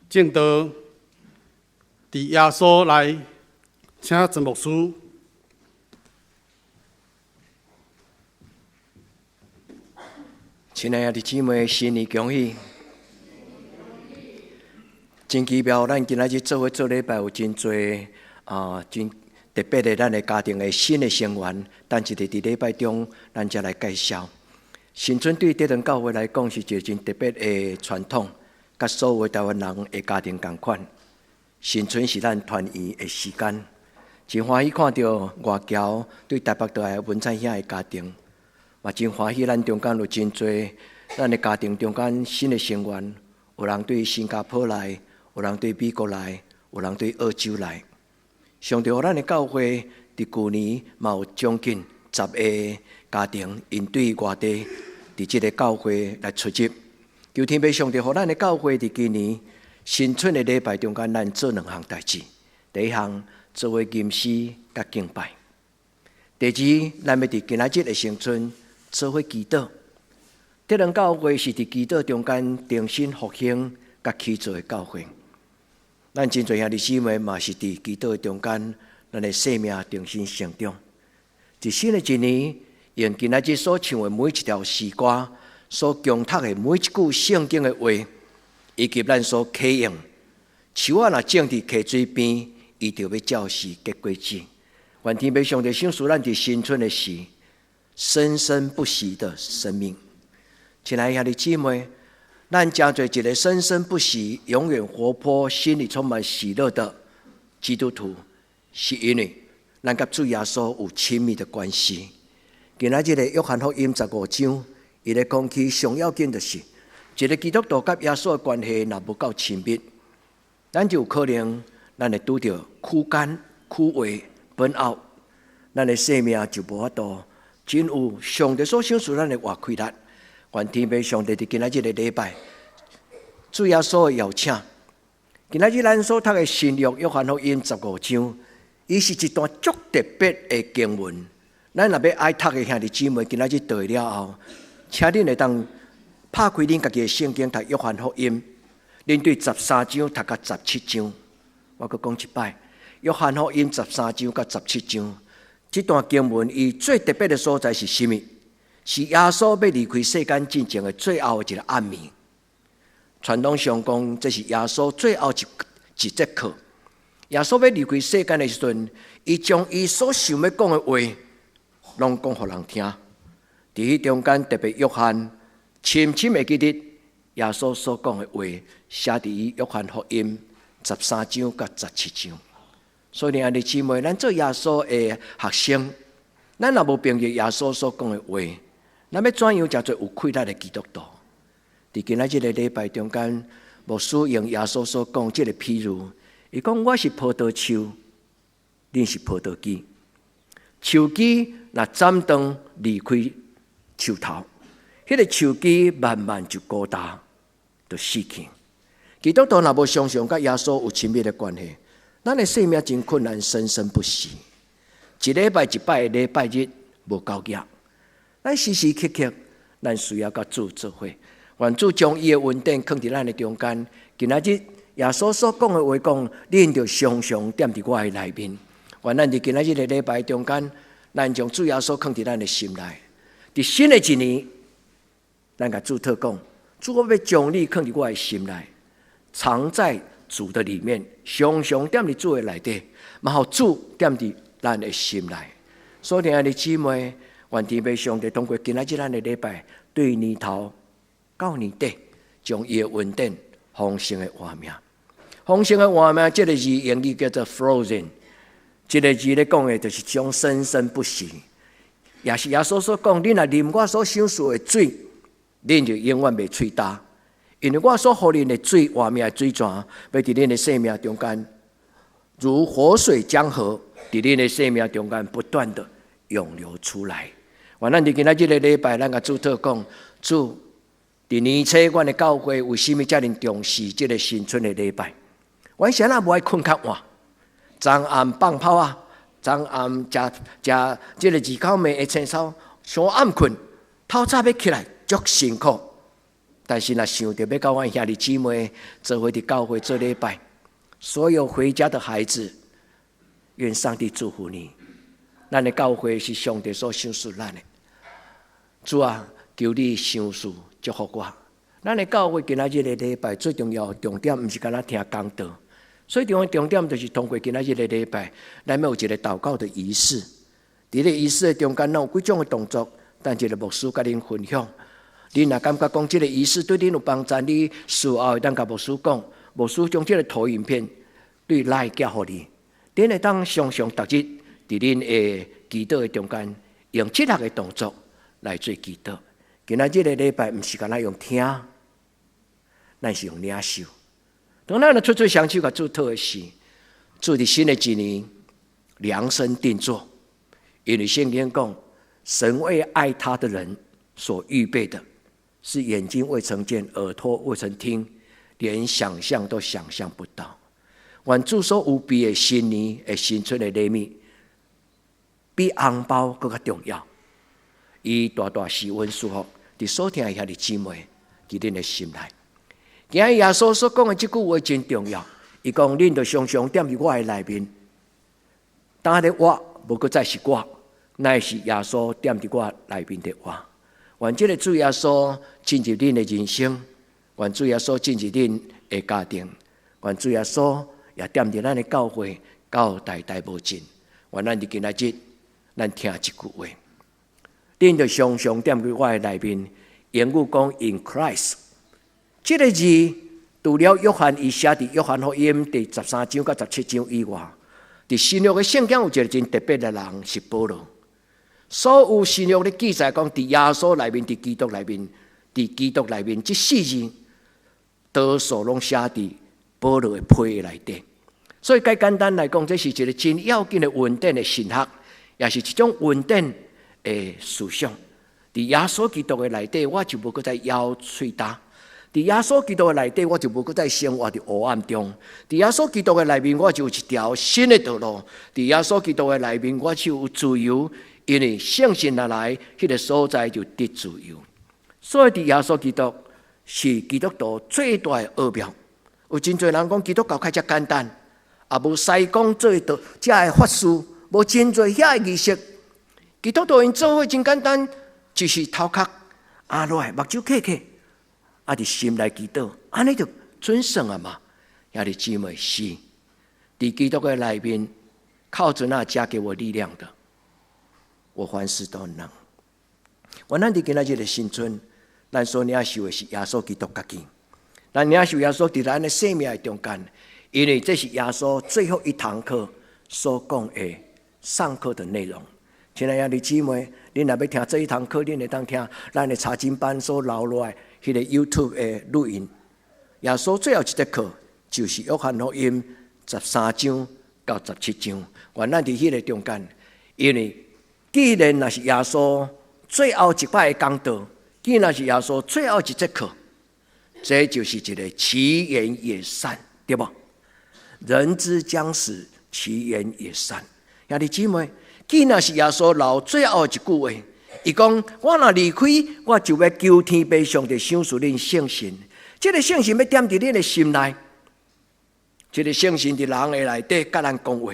正道伫耶稣内，请陈牧师。亲爱的姊妹，新年恭喜！真奇妙，咱今仔日做伙做礼拜有真侪真特别的，咱的家庭的新的成员，等一个伫礼拜中，咱才来介绍。新春对德仁教会来讲是一个真特别的传统，甲所有台湾人的家庭同款。新春是咱团圆的时间，真欢喜看到外侨对台北倒来文灿兄的家庭，嘛真欢喜咱中间有真侪咱的家庭中间新的成员，有人对新加坡来。有人对美国来，有人对澳洲来。上帝，咱的教会伫旧年嘛有将近10个家庭因对外地伫这个教会来出入。求天父上帝，互咱的教会伫今年新春的礼拜中间，咱做2项代志。第一项做为吟诗甲敬拜；第二，咱要伫今仔日的新春做伙祈祷。德仁教会是伫祈祷中间重新复兴甲起造的教会。咱真侪兄弟姊妹嘛是伫祈祷中间，咱的生命重新成长。伫新的一年，用今仔日所唱的每一条诗歌，所共读的每一句圣经的话，以及咱所启用，树仔若种伫溪水边，伊就要照时结果子。愿天父上帝赏赐咱伫新春的时，生生不息的生命。亲爱的兄弟姊妹。咱真做一个生生不息、永远活泼、心里充满喜乐的基督徒，是因为咱甲主耶稣有亲密的关系。今仔日的约翰福音15章，伊咧讲起上要紧的是，一个基督徒甲耶稣的关系若无够亲密，咱就有可能咱会拄着枯干、枯萎、本out，咱的生命就无法度真有上帝所赏赐咱的活开力。愿天父上帝伫今仔日的礼拜，主耶稣的邀请。今仔日咱所读的新约约翰福音15章，伊是一段足特别的经文。咱若要爱读的兄弟姊妹，今仔日读了后，请恁会当拍开恁家己的圣经，读约翰福音。恁对13章读到17章，我阁讲一摆，约翰福音13章到17章，这段经文伊最特别的所在是甚么？是耶稣要离开世间进前的最后的一个暗暝。传统上讲，这是耶稣最后一节课。耶稣要离开世间的时阵，伊将伊所想要讲的话，拢讲互人听。伫迄中间，特别约翰深深会记得耶稣所讲的话，写伫约翰福音13章到17章。所以，兄弟姊妹，咱做耶稣的学生，咱若无凭着耶稣所讲的话，咱要怎样才做有气力的基督徒？伫今仔日的礼拜中间，牧师用耶稣所讲这个譬如，伊讲我是葡萄树，恁是葡萄枝。树枝若斩断离开树头，迄个树枝慢慢就孤单，就死去。基督徒若无常常甲耶稣有亲密的关系，咱的生命真困难，生生不息。一礼拜一摆的礼拜日无够额。咱时时刻刻，咱需要甲主做伙。愿主将伊的恩典放伫咱的中间。今仔日耶稣所讲的话讲，恁就常常踮伫我的内面。愿咱伫今仔日的礼拜中间，咱将主耶稣放伫咱的心内。伫新的一年，咱甲主祷讲，主我要将你放伫我的心内，藏在主的里面，常常踮伫主的内底，嘛互主踮伫咱的心内。所以，爱的姊妹。愿天父上帝通过今仔日咱的礼拜，对年头到年底，将伊的恩典丰盛的画面。丰盛的画面，这个字英语叫做 frozen， 这个字咧讲的就是将生生不息。也是耶稣所讲，恁若啉我所赏赐的水，恁就永远袂喙焦，因为我所予恁的水，画面的水泉，要伫恁的生命中间，如活水江河，伫恁的生命中间不断的涌流出来。愿咱伫今仔日的礼拜，咱甲主祷讲，主伫年初，阮的教会为什么遮尔重视这个新春的礼拜？阮谁也无爱困较晚，昨暗放炮啊，昨暗食这个二口面的青草，上暗困，透早要起来足辛苦，但是若想到要甲阮兄弟姊妹做伙伫教会做礼拜，所有回家的孩子，愿上帝祝福你。咱的教会是上帝所赏赐咱的，主啊，求你赏赐祝福我。咱的教会今仔日的礼拜最重要重点，毋是干那听讲道，最重要重点就是通过今仔日的礼拜，咱要有一个祷告的仪式。伫个仪式的中间，咱有几种的动作，但一个牧师甲恁分享。你若感觉讲这个仪式对恁有帮助，你事后会当甲牧师讲，牧师将这个投影片对来寄互你。恁会当常常逐日伫恁的祈祷的中间，用这6个动作来做祈祷。今仔日的礼拜毋是干那用听，咱是用领受。当咱出双手甲主讨的时，主伫新的一年量身定做，因为圣经讲，神为爱他的人所预备的，是眼睛未曾见，耳朵未曾听，连想象都想象不到。愿主所有备的新年的新春的礼物，比红包更加重要。伊大大施恩祝福伫所听的兄弟姊妹伫恁的心内。今日耶稣所讲的这句话真重要。伊讲：恁就常常踮伫我的内面，当的我无搁再是我，乃是耶稣踮伫我内面的我。愿这个主耶稣进入恁的人生，愿主耶稣进入恁的家庭，愿主耶稣也踮伫咱的教会，到代代无尽。愿咱伫今仔日，咱听一句话，恁就常常踮伫我的内面。英语讲 in Christ， 这个字除了约翰伊写伫约翰福音第13章到17章以外，伫新约的圣经有一个真特别的人是保罗。所有新约的记载讲，伫耶稣内面，伫基督内面，伫基督内面，这4字多数拢写伫保罗的批内底。所以，介简单来讲，这是一个真要紧的稳定的神学，也是一种稳定的思想。伫耶稣基督的内底，我就无搁再咬喙焦；伫耶稣基督的内底，我就无搁再生活伫黑暗中；伫耶稣基督的内面，我就有一条新的道路；伫耶稣基督的内面，我就有自由。因为圣神来，迄个所在就得自由。所以，伫耶稣基督是基督徒最大的奥妙。有真侪人讲基督教较简单，也无西讲做道遮的法事，无真侪遐的仪式。基督徒因做伙真简单，就是头壳压落来，目睭闭起，伫心内祈祷，安尼就准算啊嘛。兄弟姊妹是伫基督的内面，靠着那加给我力量的。我凡事都能。我咱伫今仔日的新春，咱所领受的是耶稣基督家己。咱领受耶稣伫咱的生命的中间，因为这是耶稣最后一堂课所讲的上课的内容。亲爱的姊妹，恁若要听这一堂课，恁会当听咱的查经班所留落来迄个 YouTube 的录音。耶稣最后一节课就是约翰福音13章到17章。愿咱伫迄个中间，因为既然那是耶稣最后一摆的讲道，既然是耶稣最后一节课，这就是一个其言也善，对不？人之将死，其言也善。兄弟姊妹，既然是耶稣留最后一句话，伊讲：我若离开，我就要求天父上帝赏赐恁圣神。这个圣神要踮伫恁的心内，这个圣神伫人的内底，甲咱讲话。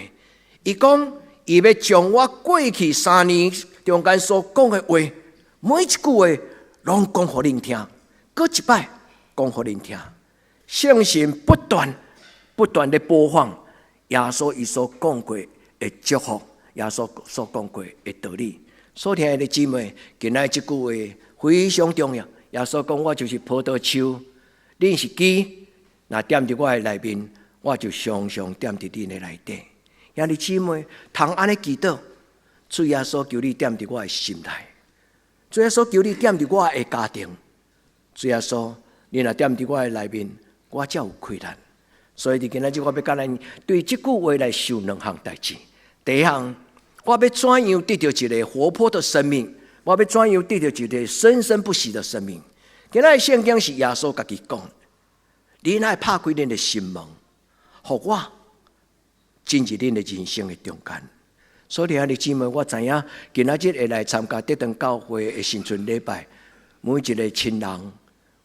伊讲。伊要将我过去3年中间所讲的话，每一句话拢讲互恁听，搁一摆讲互恁听。圣神不断的播放耶稣伊所讲过的祝福，耶稣所讲过的道理。所听的姊妹，今仔这句话非常重要。耶稣讲：我就是葡萄树，恁是枝，若踮伫我的内面，我就常常踮伫恁的内底。兄弟姊妹，通安尼祈祷，主耶稣求你踮伫我的心内，主耶稣求你踮伫我的家庭，主耶稣，你若踮伫我的内面，我才有困难。所以伫今仔日，我要甲咱对这句话来想2项代志。第一项，我要怎样得到一个活泼的生命？我要怎样得到一个生生不息的生命？今仔日圣经是耶稣家己讲，你乃拍开恁的心门，互我进入恁的人生的中间。所以兄弟姊妹，我知影今仔日会来参加德登教会的新春礼拜，每一个亲人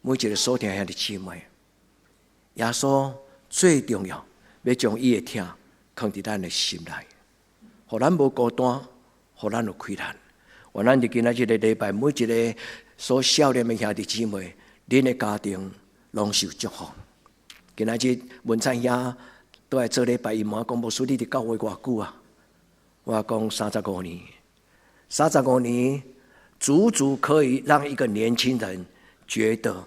每一个所听兄弟姊妹，耶稣最重要要将伊的疼放伫咱的心内，互咱无孤单，互咱有快乐。愿咱伫今仔日的礼拜，每一个所少年的兄弟姊妹，恁的家庭拢受祝福。今仔日文灿兄都来做礼拜，伊问我讲：牧师，你伫教会偌久啊？我讲35年，35年足足可以让一个年轻人觉得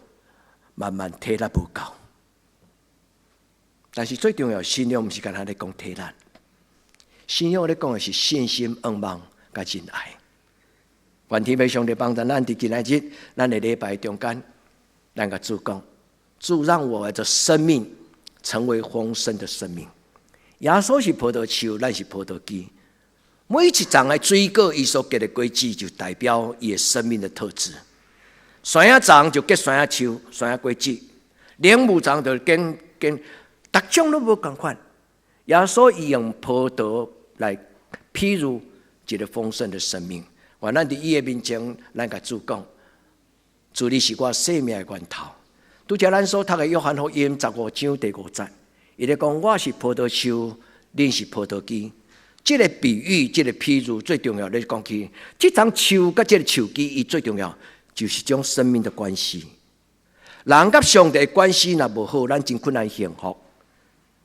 慢慢体力不够。但是最重要，信仰不是跟他在讲体力，信仰咧讲的是信心、仰望、甲仁爱。愿天父上帝帮助咱伫今仔日，咱的礼拜中间，咱甲主讲，主让我的生命成为丰盛的生命。耶稣是葡萄树，咱是葡萄枝。每一丛的水果，伊所结的果子，就代表伊的生命的特质。山野丛就结山野树、山野果子；莲雾丛就结，逐种都无共款。耶稣伊用葡萄来譬如一个丰盛的生命。愿咱伫伊的面前，咱甲主讲，主你是我生命的源头。拄则咱所读的约翰福音15章第5节，伊咧讲我是葡萄树，恁是葡萄枝。这个比喻，这个譬如最重要咧讲起，这丛树甲这个树枝，伊最重要就是种生命的关系。人甲上帝的关系若无好，咱真困难幸福。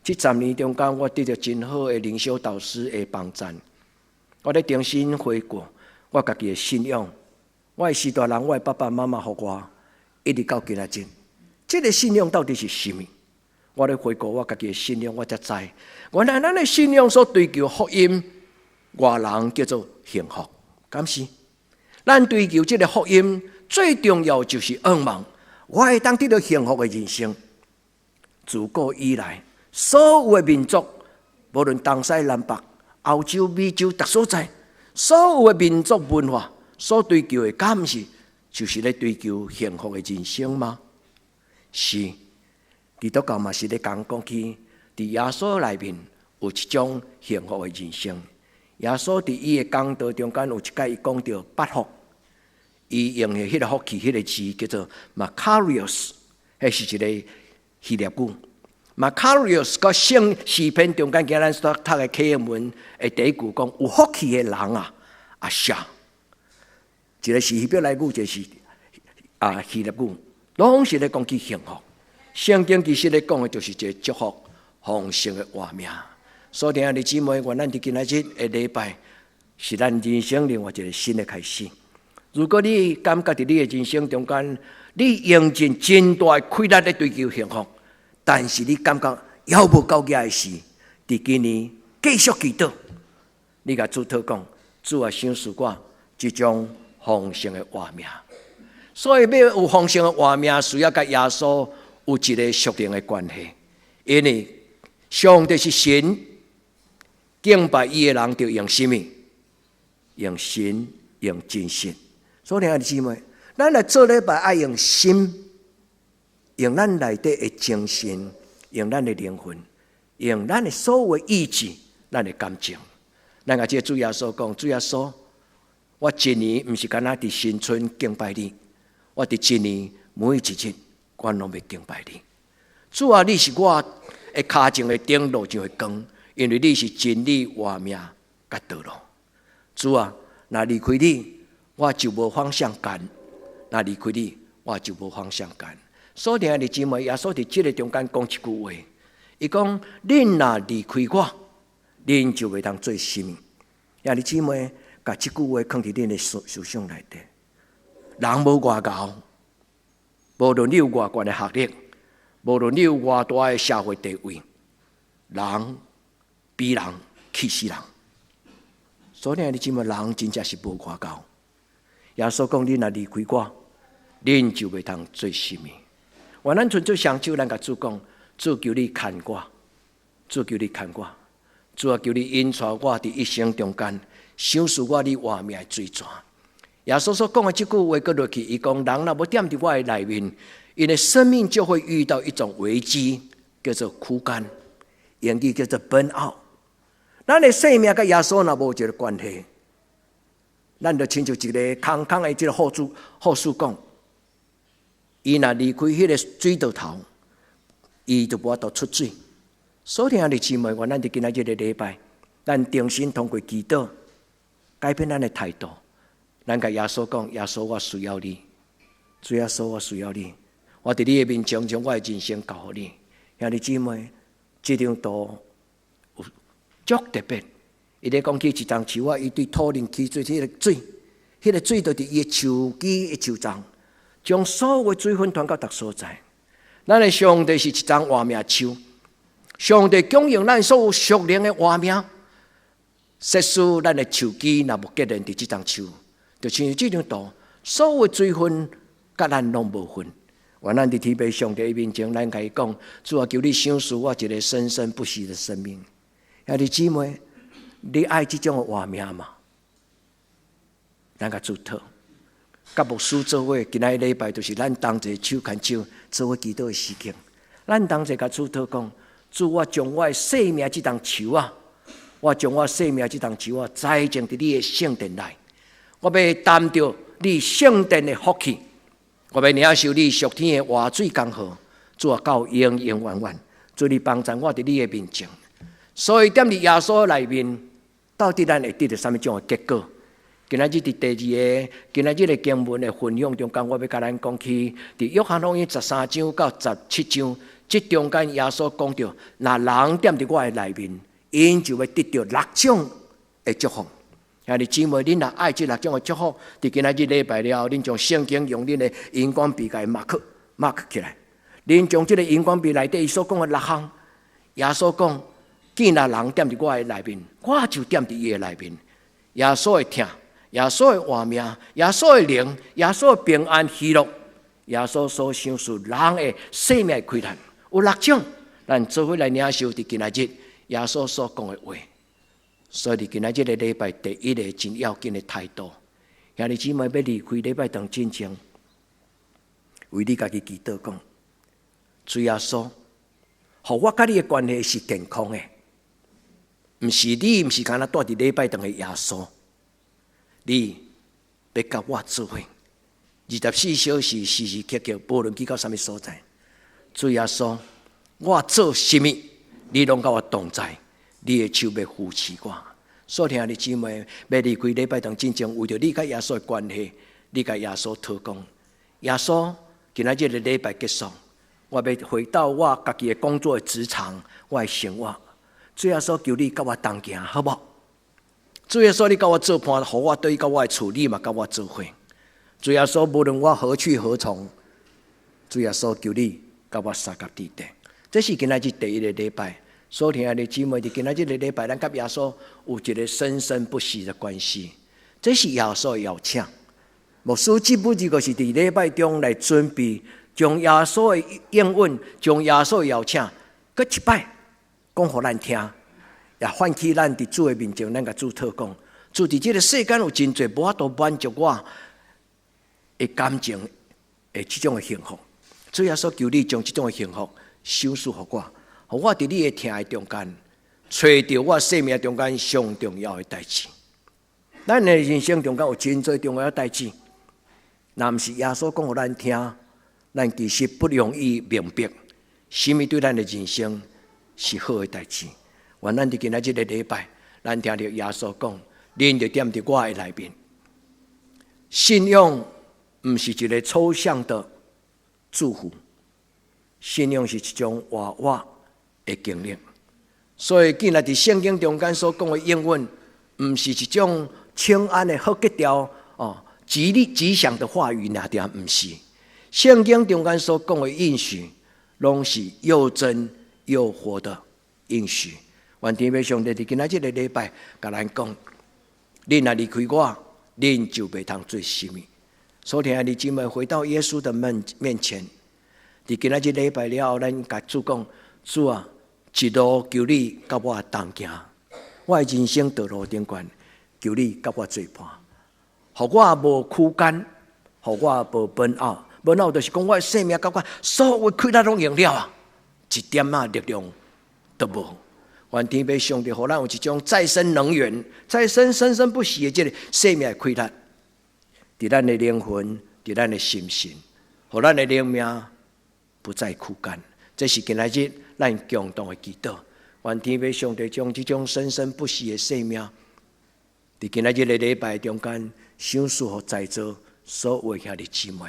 这10年中间，我得到真好的灵修导师的帮助，我咧重新回顾我家己的信仰。我的时代人，我的爸爸妈妈互我一直到今仔日，这个信仰到底是什么？我咧回顾我家己的信仰，我才知，原来咱的信仰所追求福音，外人叫做幸福。敢是？咱追求这个福音，最重要就是仰望，我会当得到幸福的人生。自古以来，所有的民族，无论东西南北、欧洲、美洲，各所在，所有的民族文化所追求的，敢是就是咧追求幸福的人生吗？是。基督教嘛是咧讲起，伫耶稣内面有一种幸福的人生。耶稣伫伊的讲道中间有一解，伊讲到8福，伊用的迄个福气，迄个字叫做 Makarios， 迄是一个希腊语。Makarios 甲圣诗篇中间，今咱所读的启示文的第一句讲：有福气的人啊，阿夏。一个是希伯来语，就是希腊语，拢是咧讲起幸福。圣经其实咧讲的就是一个祝福丰盛的画面。所以弟兄姊妹，愿咱伫今仔日的礼拜，是咱人生另外一个新的开始。如果你感觉伫你的人生中间，你用尽真大的快乐咧追求幸福，但是你感觉还无够格的时，伫今年继续祈祷，你甲主祷讲，主啊，赏赐我这种丰盛的画面。所以要有丰盛的画面，需要甲耶稣有一个属灵的关系，因为上帝是神，敬拜伊的人就用什么？用神，用真心。所以弟兄姊妹，咱来做礼拜爱用心，用咱内底的精神，用咱的灵魂，用咱的所有的意志，咱的感情。咱甲这主耶稣讲，主耶稣，我一年不是干那伫新春敬拜你，我伫一年每一日。我拢要敬拜你，主啊！你是我的脚前的灯，路上的光，因为你是真理、活命、甲道路。主啊！若离开你，我就无方向感；若离开你，我就无方向感。所以弟兄姊妹，耶稣伫这个中间讲一句话，伊讲：恁若离开我，恁就袂当做什么。弟兄姊妹，把这句话放伫恁的思想内底。人无外高。无论你有偌悬的学历，无论你有偌大的社会地位，人比人气死人。所以你姊妹，人真正是无外高。耶稣讲：你若离开我，恁就袂当做什么。我咱纯粹双手，咱甲主讲：主求你看我，主求你看我，主啊求你引带我伫一生中间，赏赐我你活命的水泉。耶稣所讲的这句话，搁落去，伊讲人若无踮伫我的内面，因为生命就会遇到一种危机，叫做枯干，英语叫做 burn out。咱的生命跟耶稣若无一个关系，咱就亲像一个空空的这个护士讲，伊若离开迄个水道头，伊就无法度出水。所听的姊妹，我咱伫今仔日的礼拜，咱重新通过祈祷改变咱的态度。咱甲耶稣讲：耶稣，我需要你。主耶稣，我需要你。我伫你的面前，将我的人生交互你。兄弟姊妹，这张图有足特别。伊咧讲起一丛树啊，伊对土灵起水，迄个水，迄个水就伫伊的树基的树丛，将所有的水分传到逐所在。咱的上帝是一丛活命树，上帝供应咱所有属灵的活命。设使咱的树基若无结连伫即丛树，就像这张图，所有的水分甲咱拢无分。愿咱伫天父上帝面前，咱甲伊讲：主啊，求你赏赐我一个生生不息的生命。兄弟姊妹，你爱这种的活命吗？咱甲祝祷，甲牧师做伙，今仔礼拜就是咱同齐手牵手做伙祈祷的时间。咱同齐甲祝祷讲：主，我将我的生命这丛树啊，我将我生命这丛树啊栽种伫你的圣殿内。我要担着你圣殿的福气，我要领受你属天的活水江河，主啊，到永永远远。主，你帮助我伫你的面前。所以，踮伫耶稣内面，到底咱会得到什么种的结果？今仔日伫第二个，今仔日的经文的分享中间，我要甲咱讲起，伫约翰福音13章到17章，这中间耶稣讲到，若人踮伫我的内面，因就会得到6种的祝福。兄弟姊妹，恁若爱这6种的祝福，伫今仔日礼拜了后，恁将圣经用恁的荧光笔甲伊 mark 起来。恁将这个荧光笔内底伊所讲的6项，耶稣讲。既然人踮伫我的内面，我就踮伫伊的内面。耶稣的疼，耶稣的活命，耶稣的灵，耶稣的平安喜乐，耶稣所赏赐人的生命的开展，有6种，咱做伙来领受伫今仔日耶稣所讲的话。所以伫今仔日的礼拜，第一个真要紧的态度，兄弟姊妹要离开礼拜堂进前，为你家己祈祷讲：主耶稣，互我甲你的关系是健康的。毋是你，毋是干那住伫礼拜堂的耶稣，你要甲我做伙，24小时时时刻刻，无论去到什么所在，主耶稣，我做什么，你拢甲我同在，你的手要扶持我。所听的姊妹，要离开礼拜堂进前，为着你甲耶稣的关系，你甲耶稣讨讲，耶稣，今仔日的礼拜结束，我要回到我家己的工作的职场，我的生活。主耶稣，求你甲我同行，好无？主耶稣，你甲我做伴，互我对甲我的处理嘛，甲我做伙。主耶稣，无论我何去何从，主耶稣，求你甲我三甲地地。这是今仔日第一个礼拜，所听的姊妹，伫今仔日的礼拜，咱甲耶稣有一个生生不息的关系。这是耶稣的邀请。牧师基本就是伫礼拜中来准备，将耶稣的应允，将耶稣的邀请，搁一摆。讲互咱听，也唤起咱伫主的面前，咱甲主祷讲：主伫这个世间有真侪无法度满足我的感情的这种的幸福。主耶稣，求你将这种的幸福赏赐互我，互我伫你的听的中间，找到我生命中间上重要的代志。咱的人生中间有真侪重要的代志，若毋是耶稣讲互咱听，咱其实不容易明白什么对咱的人生是好的代志。愿咱伫今仔日的礼拜，咱听到耶稣讲：恁就踮伫我的内面。信仰毋是一个抽象的祝福，信仰是一种活活的经历。所以，既然伫圣经中间所讲的应允，毋是一种清安的好吉条吉祥的话语，那点毋是。圣经中间所讲的应许，拢是又真又活的应许。愿天父上帝伫今仔日的礼拜，甲咱讲：恁若离开我，恁就袂通做什么。所听的姊妹回到耶稣的面前，伫今仔日礼拜了后，咱甲主讲：主啊，一路求你甲我同行，我的人生道路顶悬，求你甲我作伴，互我无区间，互我无本拗。本拗就是讲我的生命甲我所有开力拢用了啊，一点力量都无。愿天父上帝，互咱有一种再生能源、再生生生不息的这个生命的开力，伫咱的灵魂，伫咱的心神，让咱的灵命不再枯干。这是今仔日咱共同的祈祷。愿天父上帝将这种生生不息的生命，在今仔日的礼拜中间，赏赐予在座所有兄弟姊妹。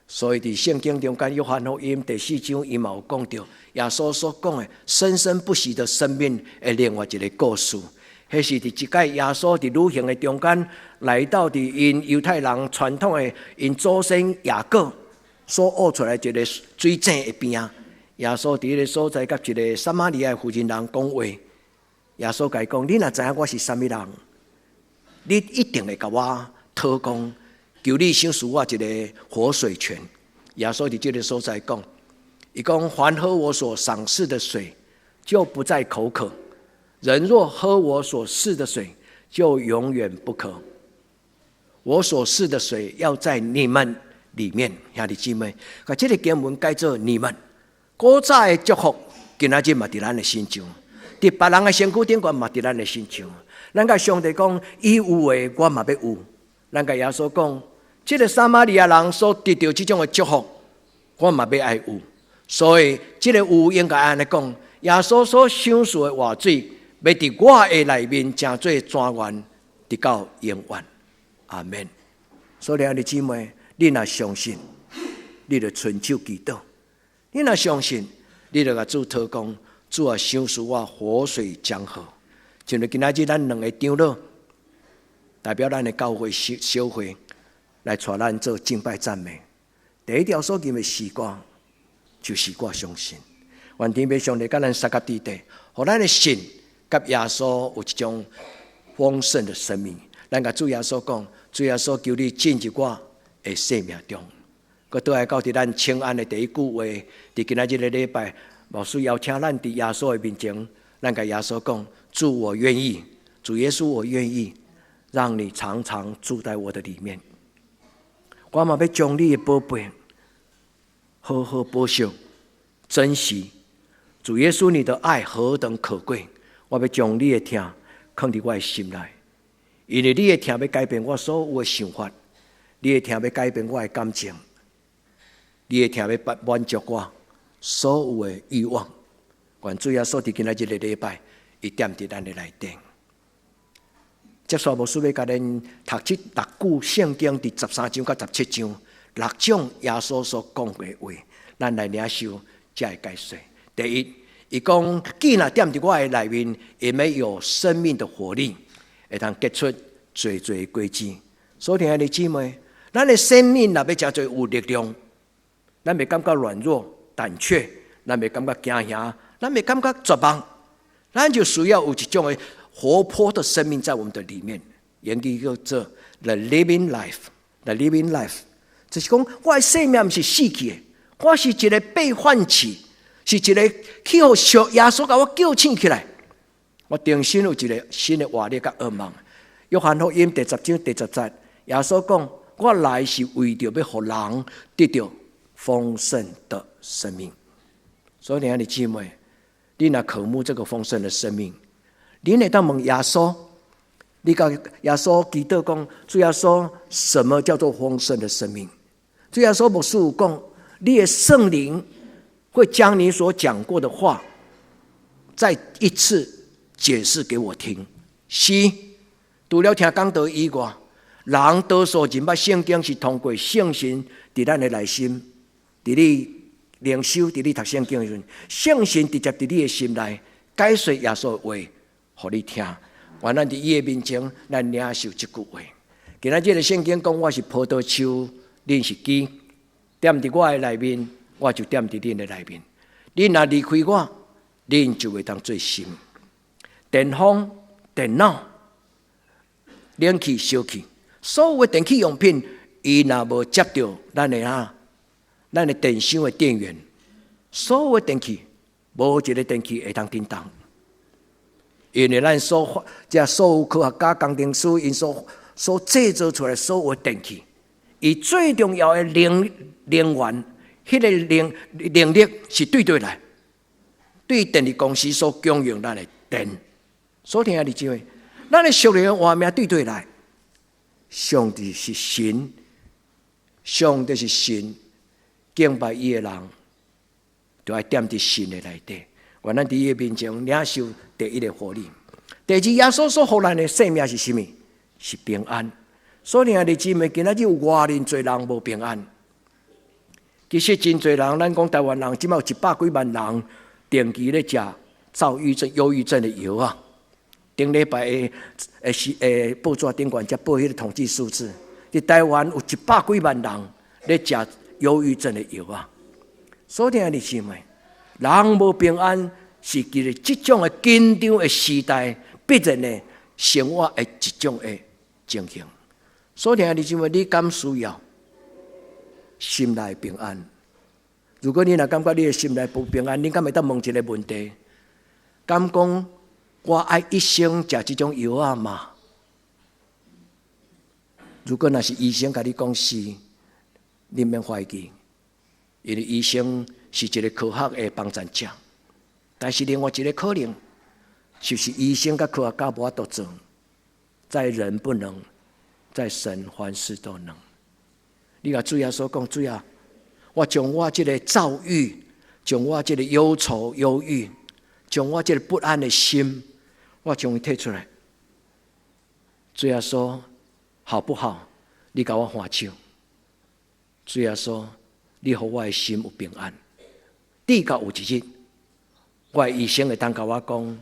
所以在圣经中间，约翰福音第4章，伊嘛有讲到耶稣所讲的生生不息的生命的另外一个故事。迄是伫一届耶稣伫旅行的中间，来到伫因犹太人传统的因祖先雅各所挖出来一个水井的边啊。耶稣伫迄个所在，甲一个撒玛利亚妇人人讲话。耶稣甲伊讲：你若知影我是啥物人，你一定会甲我讨讲，求你赏赐我一个活水泉。耶稣伫这个所在讲，伊讲：凡喝我所赏赐的水，就不再口渴；人若喝我所赐的水，就永远不渴。我所赐的水要在你们里面，兄弟姊妹，把这个经文改做你们。古早的祝福，今仔日嘛伫咱的心上；伫别人的身躯顶悬嘛伫咱的心上。咱甲上帝讲，伊有的我嘛要有。咱甲耶稣讲，这个撒玛利亚人所得到这种的祝福，我嘛要爱有。所以，这个有应该安尼讲，耶稣所赏赐的活水，要伫我的内面成做泉源，直到永远。阿门。所以，兄弟姊妹，你若相信，你就伸手祈祷。你若相信，你就甲主祷讲，主啊，赏赐我活水江河。像今仔日咱2个长老，代表咱的教会小会，来带咱做敬拜赞美。第一条所讲的时光，就是我相信。愿天父上帝甲咱三甲地地，互咱的信甲耶稣有一种丰盛的生命。咱甲主耶稣讲，主耶稣求你进入我的生命中。佮倒来到伫咱请安的第一句话，伫今仔日的礼拜，牧师邀请咱伫耶稣的面前，咱甲耶稣讲：主，我愿意，主耶稣，我愿意，让你常常住在我的里面。我嘛要将你的宝贝好好保守、珍惜。主耶稣，你的爱何等可贵！我要将你的听放伫我的心内，因为你的听要改变我所有的想法，你的听要改变我的感情。你的听要满足我所有的欲望，愿主耶稣伫今仔日的礼拜，伊踮伫咱的内顶。接下来牧师要甲咱读6句圣经，伫13章到17章6种耶稣所讲的话，咱来领受这个解说。第一，伊讲，既然踮伫我的内面，也没有生命的活力，会通结出最最果子。所以兄弟姊妹，咱的生命若要真侪有力量。咱袂感觉软弱、胆怯，咱袂感觉惊吓，咱袂感觉绝望，咱就需要有一种的活泼的生命在我们的里面。原句叫做 the living life，the living life， 就是讲我的生命不是死去的，我是一个被唤起，是一个去互耶稣把我叫醒起来，我重新有一个新的活力甲噩梦。约翰福音第10章第10节，耶稣讲：我来是为着要互人得到丰盛的生命。所以兄弟姊妹，你若渴慕这个丰盛的生命，你会当问耶稣，你甲耶稣祈祷讲：主耶稣，什么叫做丰盛的生命？主耶稣牧师有讲，你的圣灵会将你所讲过的话再一次解释给我听。是，除了听讲道以外，人多数人捌圣经是通过圣神伫咱的内心。伫你灵修，伫你读圣经的时候，圣神直接伫你的心内解说耶稣的话，互你听。愿咱伫伊的面前，咱领受这句话。今仔日的圣经讲，我是葡萄树，恁是枝，踮伫我的内面，我就踮伫恁的内面。恁若离开我，恁就会当做心。电风、电脑、冷气、烧气，所有的电器用品，伊若无接到咱的电箱的电源，所有的电器，无一个电器会当叮当。因为咱所有科学家、工程师因所制造出来所有的电器，伊最重要的能源，迄个能力是对来，对电力公司所供应咱的电。所以兄弟姊妹，咱的属灵的画面对来，上帝是神，上帝是神。敬拜伊的人，就要踮伫神的内底，愿咱伫伊的面前领受第一个福利。第二，耶稣所予咱的生命是什么？是平安。所以啊，弟姊妹，今仔日有偌尼侪人无平安。其实真侪人，咱讲台湾人，即摆有100几万人定期咧食躁郁症、忧郁症的药啊。顶礼拜报纸顶管才报迄个统计数字，伫台湾有100几万人咧食忧郁症的药啊。所以啊，弟姊妹，人无平安是其实即种的紧张的时代必然的生活的一种的情形。所以啊，弟姊妹，你敢需要心内平安？如果你若感觉你的心内不平安，你敢会当问一个问题：敢讲我爱一生食这种药啊吗？如果那是医生甲你讲是，你免怀疑，因为医生是一个科学的帮助者。但是另外一个可能，就是医生甲科学家无法度做，在人不能，在神凡事都能。你甲主耶稣讲，主啊，我将我这个躁郁，将我这个忧愁、忧郁，将我这个不安的心，我将伊摕出来。主耶稣，好不好？你甲我还手。主耶稣，你互我的心有平安。直到有一日，我的医生会当甲我讲，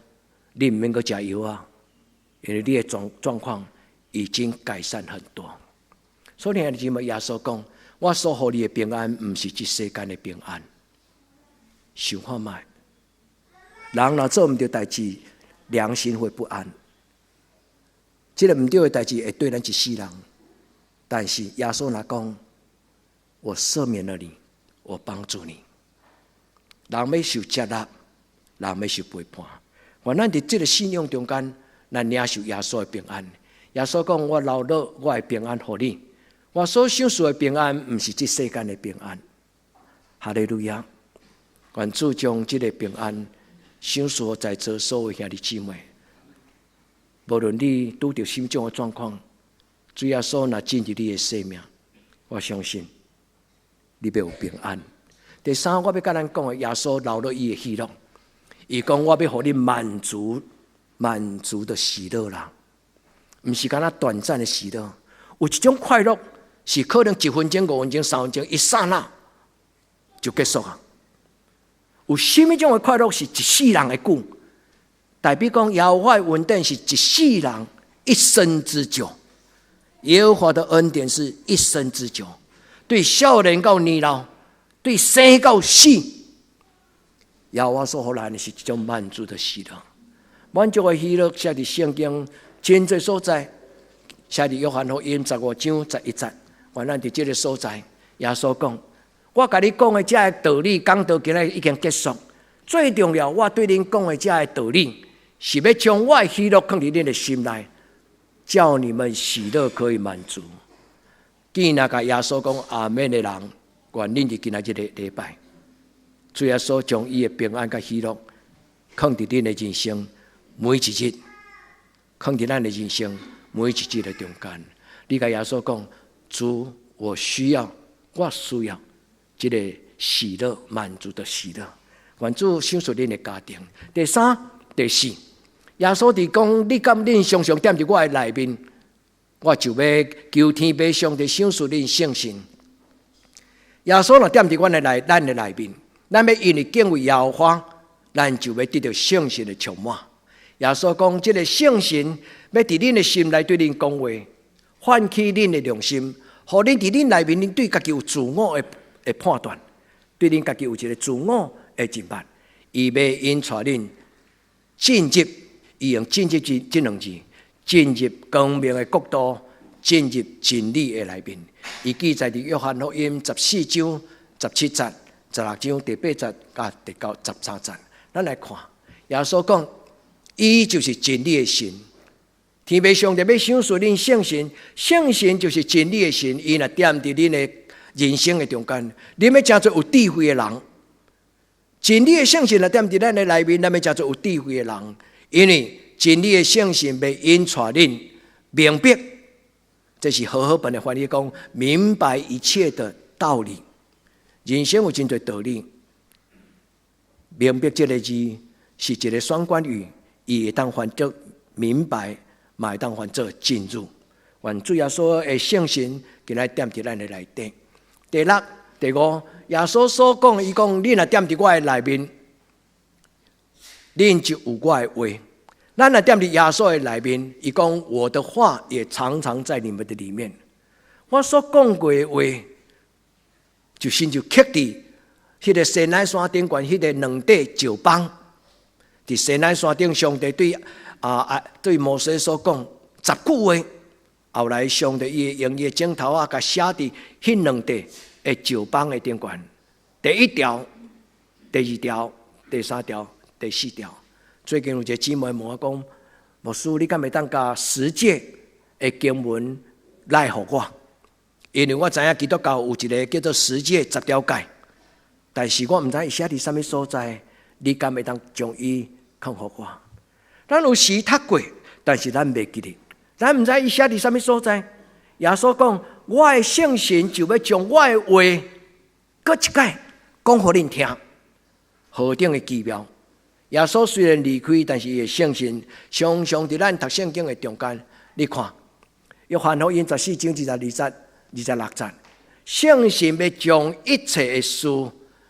你唔免阁食药啊，因为你的状况已经改善很多。所以，弟兄们，耶稣讲，我所予你的平安，唔是这世间的平安。想看卖，人若做唔对代志，良心会不安。这个唔对的代志会对咱一世人，但是耶稣若讲，我赦免了你，我帮助你。人要受接纳，人要受背叛。愿咱伫这个信仰中间，咱领受耶稣的平安。耶稣讲：我留落我的平安给你。我所享受的平安，不是这世间的平安。哈利路亚！愿主将这个平安享受在座所有兄弟姊妹。无论你拄着什么种的状况，主耶稣若进入你的生命，我相信你要有平安。第三，我要甲咱讲的，耶稣留落伊的喜乐。伊讲我要互你满足的喜乐啦，不是干那短暂的喜乐。有一种快乐是可能1分钟、5分钟、3分钟，一刹那就结束啊。有什么种的快乐是一世人的久？代表讲耶和华的恩典是一世人一生之久。耶和华的恩典是一生之久，对少年到年老，对生到死，耶和华所予咱的是一种满足的喜乐。满足的喜乐写伫圣经真侪所在，写伫约翰福音15章11节。原来伫这个所在，耶稣讲：我甲你讲的这个道理，讲到今日已经结束。最重要，我对恁讲的这个道理，是要将我的喜乐放伫恁的心内，叫你们喜乐可以满足。既然甲耶稣讲阿门的人，愿恁伫今仔日的礼拜，主耶稣将伊的平安甲喜乐放伫恁的人生每一日，放伫咱的人生每一日的中间。你甲耶稣讲：主，我需要这个喜乐满足的喜乐。愿主享受恁的家庭。第三、第四，耶稣伫讲：你敢恁常常踮伫我的内面，我就要求天父上帝享受恁圣心。耶稣若踮伫咱的内面，咱要因为敬畏耶和华，咱就要得到圣神的充满。耶稣讲：这个圣神要伫恁的心内对恁讲话，唤起恁的良心，互恁伫恁内面，恁对家己有自我的判断，对恁家己有一个自我的认识。伊要引带恁进入，伊用进入这两字，进入光明的国度，进入真理的内面。伊记载伫约翰福音14章17节、16章第8节甲第13节。咱来看，耶稣讲，伊就是真理的神。天父上帝要享受恁圣神，圣神就是真理的神。伊若踮伫恁的人生的中间，恁要真做有智慧的人。真理的圣神若踮伫咱的内面，咱要真做有智慧的人。因为真理的圣神要引带恁明白，这是和合本的翻译讲，明白一切的道理。人生有真多道理，明白这个字是一个双关语，伊会当翻作明白，嘛会当翻作进入。愿主耶稣的圣神今日踮伫咱的内底。第六、第五，耶稣所讲，伊讲：恁若踮伫我的内面，恁就有我的话。咱若踮伫耶稣的内面，伊讲：我的话也常常在你们的里面。我所讲过的话，就亲像刻伫迄个西奈山顶悬迄个两块石板。伫西奈山顶，上帝对摩西所讲10句话，后来上帝伊用伊的指头甲写伫迄两块的石板的顶悬。第1条、第2条、第3条、第4条。最近有一个姊妹问我讲：牧师，你敢会当甲10节的经文来互我？因为我知影基督教有一个叫做10节10条戒，但是我毋知伊写伫啥物所在。你敢会当将伊放互我？咱有时读过，但是咱袂记得，咱毋知伊写伫啥物所在。耶稣讲：我的圣神就要将我的话搁一解讲互恁听。何等的奇妙！耶稣虽然离开，但是伊的圣神常常伫咱读圣经的中间。你看，约翰福音14章26节，圣神要将一切的事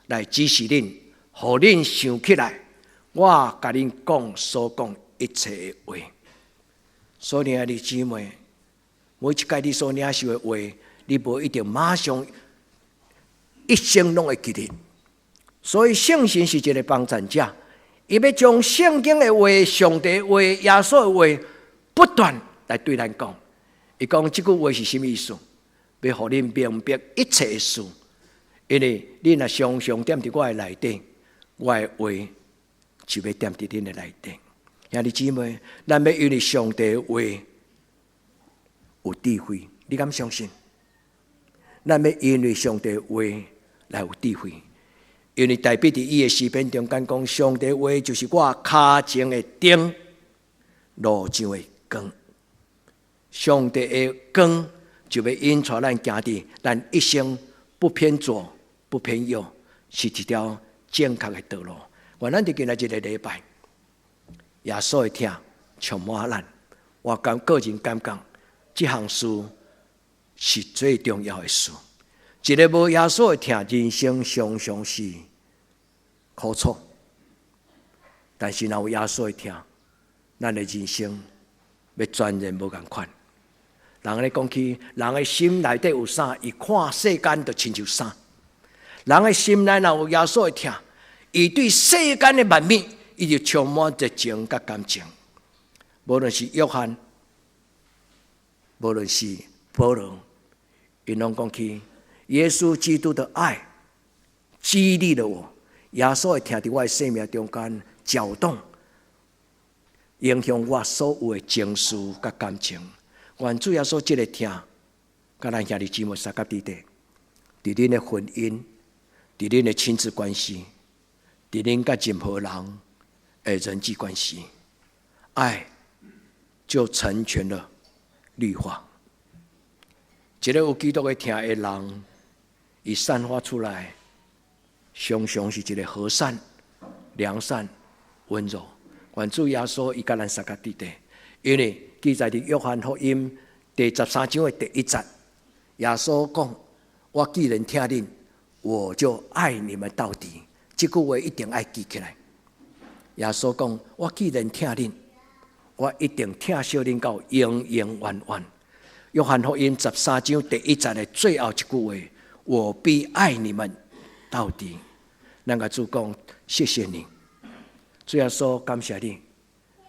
来指示恁，互恁想起来。我甲恁讲所讲一切的话。所以，爱的姊妹，每一届你所领受的话，你无一定马上一生拢会记得。所以，圣神是一个帮助者，伊要将圣经的话、上帝的话、耶稣的话，不断来对咱讲。伊讲这句话是什么意思？要互恁明白一切的事，因为恁若常常踮伫我的内底，我的话就要踮伫恁的内底。兄弟姊妹，咱要因为上帝的话有智慧，你敢相信？咱要因为上帝的话来有智慧，因为大卫伫伊的诗篇中间讲：上帝的话就是我脚前的灯，路上的光。上帝的光就要引带咱行伫咱一生不偏左不偏右，是一条正确的道路。愿咱伫今仔日的礼拜，耶稣的听充满咱。我个人感觉，这项事是最重要的事。一个无耶稣的听，人生常常是苦楚；但是若有耶稣的听，咱的人生要全然无共款。人咧讲起，人的心内底有啥，伊看世间就亲像啥。人的心内若有耶稣的听，伊对世间的万物，伊就充满热情甲感情。无论是约翰，无论是保罗，因拢讲起耶稣基督的爱激励了我。耶稣会听伫我的生命中间搅动，影响我所有的情绪甲感情。愿主耶稣这个听，甲咱兄弟姊妹三甲弟弟，伫恁的婚姻，伫恁的亲子关系，伫恁甲任何人的人际关系，爱就成全了律法。一个有基督的听的人，伊散发出来，常常是一个和善、良善、温柔。愿主耶稣伊甲咱三甲弟弟，因为记载伫约翰福音第13章的第1节，耶稣讲：我既然听恁，我就爱你们到底。这句话一定要记起来。耶稣讲：我既然听恁，我一定听惜恁到永永远远。约翰福音13章第1节的最后一句话：我必爱你们到底。咱甲主讲：谢谢你，主耶稣，感谢你，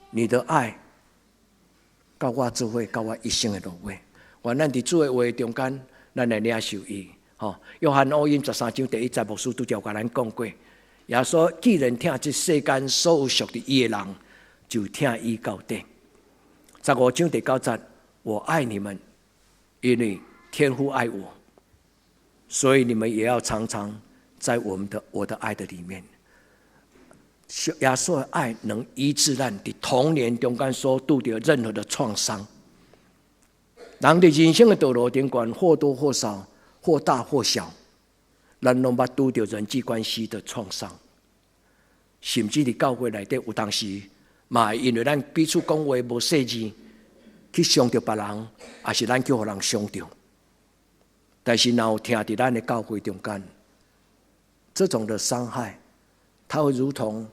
你的爱甲我做伙，甲我一生的路way。愿咱伫主的话中间，咱来领受伊。约翰福音13章第1节，牧师拄则甲咱讲过，耶稣既然听这世间所有属于伊的人，就听伊到底。15章第9节，我爱你们，因为天父爱我，所以你们也要常常在我的爱的里面。耶稣的爱能医治咱伫童年中间所拄到任何的创伤。人的人生的道路顶端，或多或少，或大或小，咱拢捌拄到人际关系的创伤，甚至伫教会内底有当时嘛会因为咱彼此讲话无细致，去伤着别人，也是咱叫互人伤着。但是若有听伫咱的教会中间，这种的伤害，它会如同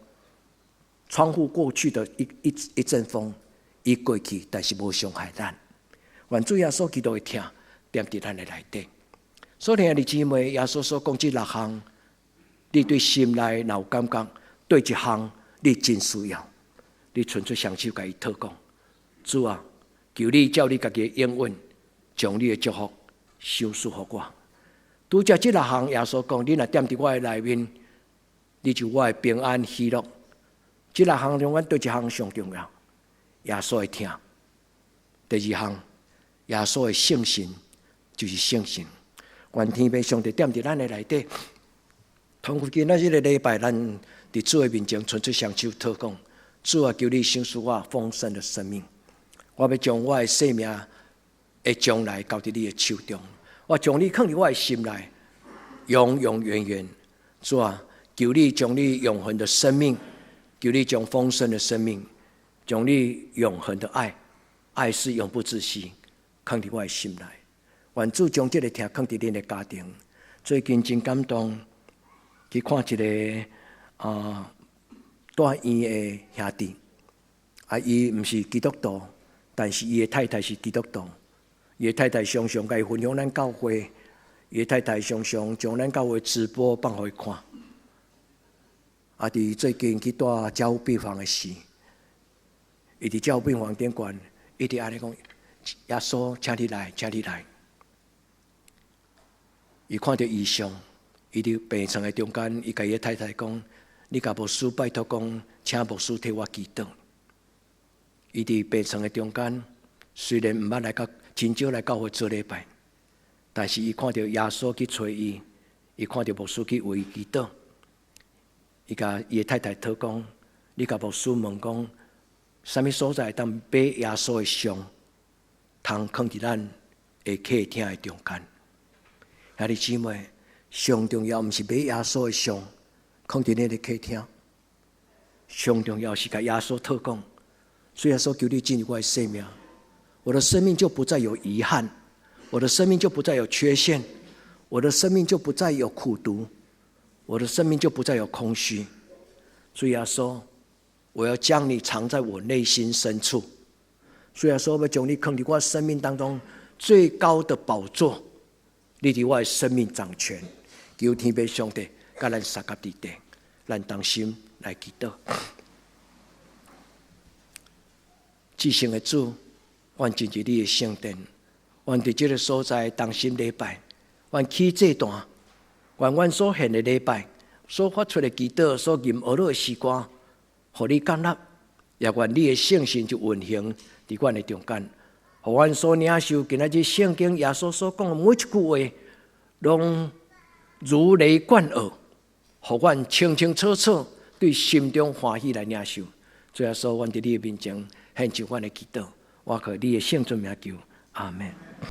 窗户过去的一阵风，伊过去，但是无伤害咱。愿主耶稣基督会听，踮伫咱的内底。所以，兄弟姊妹，耶稣所讲这6项，你对心内若有感觉，对一项你真需要，你纯粹双手甲伊祷告。主啊，求你照你家己的应允，将你的祝福赏赐予我。拄则这6项，耶稣讲，你若踮伫我的内面，你就我的平安喜乐。这6项中，阮对一项上重要，耶稣会听。第2项，耶稣的圣神就是圣神。愿天父上帝踮伫咱的内底，通过今仔日的礼拜，咱伫主的面前纯粹双手祷告。主啊，求你赏赐我丰盛的生命。我要将我的生命的将来交伫你的手中。我将你放伫我的心内，永永远远。主啊，求你将你永恒的生命，求你将丰盛的生命，将你永恒的爱，爱是永不止息，放伫我的心内。愿主将这个听放伫恁的家庭。最近真感动，去看一个住院的兄弟，伊毋是基督徒，但是伊的太太是基督徒。伊的太太常常甲伊分享咱教会，伊的太太常常将咱教会直播放互伊看。伫最近去住教务病房的时，伊伫教务病房顶悬，一直安尼讲：耶稣，请你来，请你来。伊看到异象，伊伫病床的中间，伊甲伊的太太讲：你甲牧师拜托讲，请牧师替我祈祷。伊伫病床的中间，虽然毋捌来到，真少来教会做礼拜，但是伊看到耶稣去找伊，伊看到牧师去为伊祈祷。伊甲伊的太太讨讲，你甲牧师问讲，啥物所在当把耶稣的像，通放伫咱的客厅的中间？兄弟姊妹，上重要毋是把耶稣的像放伫恁的客厅，上重要是甲耶稣讨讲。所以耶稣求你进入我的生命，我的生命就不再有遗憾，我的生命就不再有缺陷，我的生命就不再有苦毒，我的生命就不再有空虚。所以耶稣，我要将你藏在我内心深处。所以耶稣，我要将你放伫我生命当中最高的宝座。你伫我的生命掌权，求天父上帝甲咱三甲伫地，咱同心来祈祷。至圣的主，愿进入你的圣殿，愿伫这个所在同心礼拜，愿起这段，愿阮所献的礼拜，所发出的祈祷，所吟学落的诗歌，互你感纳，也愿你的圣神就运行伫阮的中间。互阮所领受今仔日圣经耶稣所讲的每一句话，拢如雷贯耳，互阮清清楚楚对心中欢喜来领受。最后说，阮伫你的面前献上阮的祈祷，我靠你的圣尊名求，阿们。